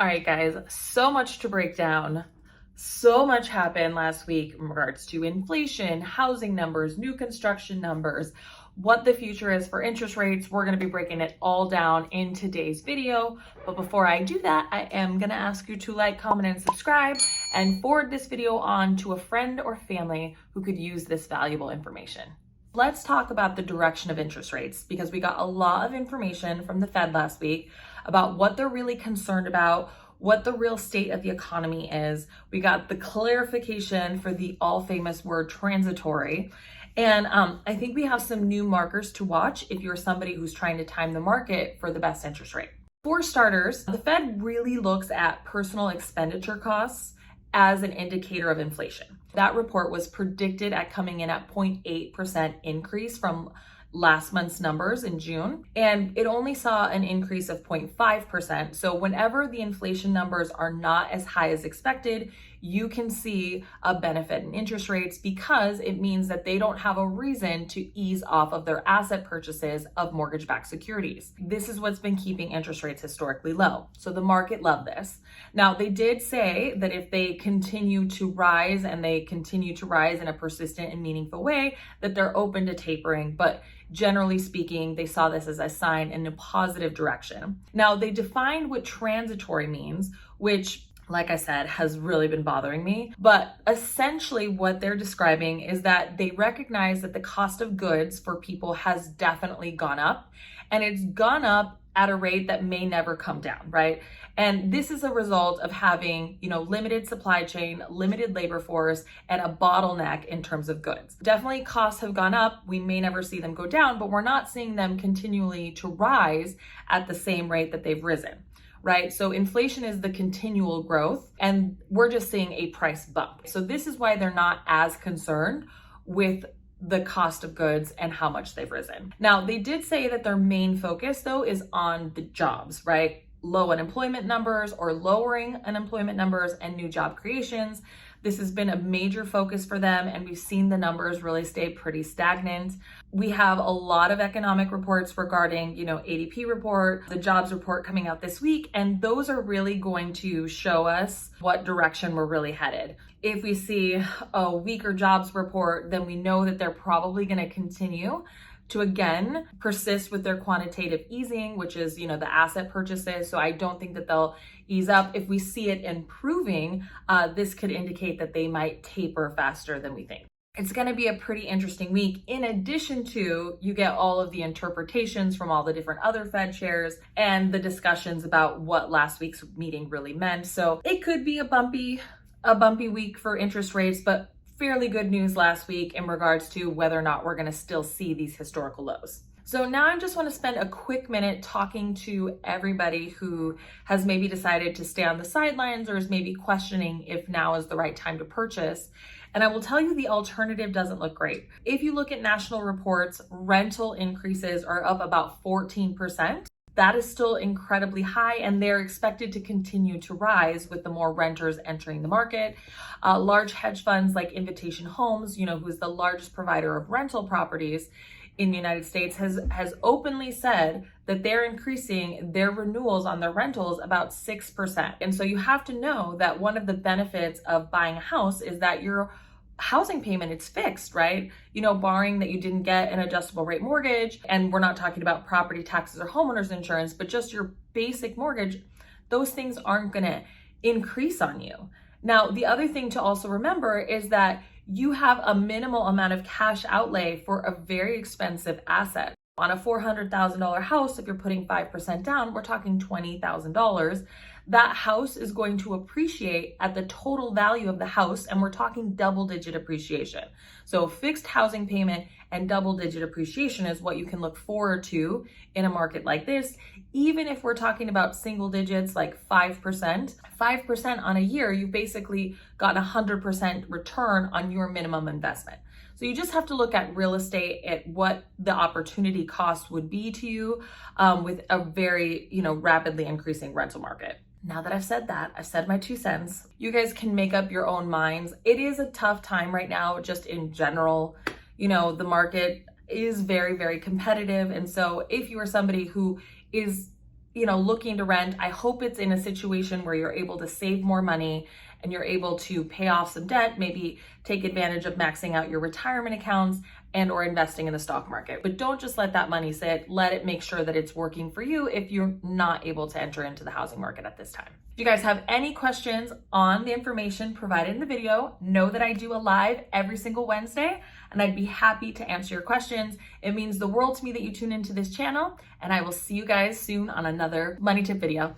All right, guys, so much to break down. So much happened last week in regards to inflation, housing numbers, new construction numbers, what the future is for interest rates. We're going to be breaking it all down in today's video. But before I do that, I am going to ask you to like, comment, and subscribe and forward this video on to a friend or family who could use this valuable information. Let's talk about the direction of interest rates because we got a lot of information from the Fed last week about what they're really concerned about, what the real state of the economy is. We got the clarification for the all famous word transitory. And I think we have some new markers to watch if you're somebody who's trying to time the market for the best interest rate. For starters, the Fed really looks at personal expenditure costs as an indicator of inflation. That report was predicted at coming in at 0.8% increase from last month's numbers in June, and it only saw an increase of 0.5%. So whenever the inflation numbers are not as high as expected, you can see a benefit in interest rates because it means that they don't have a reason to ease off of their asset purchases of mortgage-backed securities. This is what's been keeping interest rates historically low. So the market loved this. Now, they did say that if they continue to rise and they continue to rise in a persistent and meaningful way, that they're open to tapering, but generally speaking, they saw this as a sign in a positive direction. Now, they defined what transitory means, which, like I said, has really been bothering me. But essentially what they're describing is that they recognize that the cost of goods for people has definitely gone up, and it's gone up at a rate that may never come down, right? And this is a result of having, limited supply chain, limited labor force, and a bottleneck in terms of goods. Definitely costs have gone up. We may never see them go down, but we're not seeing them continually to rise at the same rate that they've risen, right? So inflation is the continual growth, and we're just seeing a price bump. So this is why they're not as concerned with the cost of goods and how much they've risen. Now, they did say that their main focus, though, is on the jobs, right? Low unemployment numbers or lowering unemployment numbers and new job creations. This has been a major focus for them, and we've seen the numbers really stay pretty stagnant. We have a lot of economic reports regarding, ADP report, the jobs report coming out this week, and those are really going to show us what direction we're really headed. If we see a weaker jobs report, then we know that they're probably going to continue to again persist with their quantitative easing, which is, the asset purchases. So I don't think that they'll ease up. If we see it improving, this could indicate that they might taper faster than we think. It's going to be a pretty interesting week. In addition to, you get all of the interpretations from all the different other Fed chairs and the discussions about what last week's meeting really meant. So it could be a bumpy week for interest rates, but fairly good news last week in regards to whether or not we're going to still see these historical lows. So now I just want to spend a quick minute talking to everybody who has maybe decided to stay on the sidelines or is maybe questioning if now is the right time to purchase. And I will tell you the alternative doesn't look great. If you look at national reports, rental increases are up about 14%. That is still incredibly high, and they're expected to continue to rise with the more renters entering the market. Large hedge funds like Invitation Homes, who is the largest provider of rental properties in the United States, has openly said that they're increasing their renewals on their rentals about 6%. And so you have to know that one of the benefits of buying a house is that your housing payment, it's fixed, right? Barring that you didn't get an adjustable rate mortgage, and we're not talking about property taxes or homeowners insurance, but just your basic mortgage, those things aren't going to increase on you. Now, the other thing to also remember is that you have a minimal amount of cash outlay for a very expensive asset. On a $400,000 house, if you're putting 5% down, we're talking $20,000. That house is going to appreciate at the total value of the house, and we're talking double-digit appreciation. So fixed housing payment and double-digit appreciation is what you can look forward to in a market like this. Even if we're talking about single digits like 5% on a year, you've basically got 100% return on your minimum investment. So you just have to look at real estate, at what the opportunity cost would be to you with a very, rapidly increasing rental market. Now that I've said that, I've said my 2 cents. You guys can make up your own minds. It is a tough time right now, just in general. The market is very, very competitive. And so if you are somebody who is looking to rent, I hope it's in a situation where you're able to save more money and you're able to pay off some debt, maybe take advantage of maxing out your retirement accounts and or investing in the stock market. But don't just let that money sit. Let it make sure that it's working for you if you're not able to enter into the housing market at this time. If you guys have any questions on the information provided in the video, know that I do a live every single Wednesday, and I'd be happy to answer your questions. It means the world to me that you tune into this channel, and I will see you guys soon on another money tip video.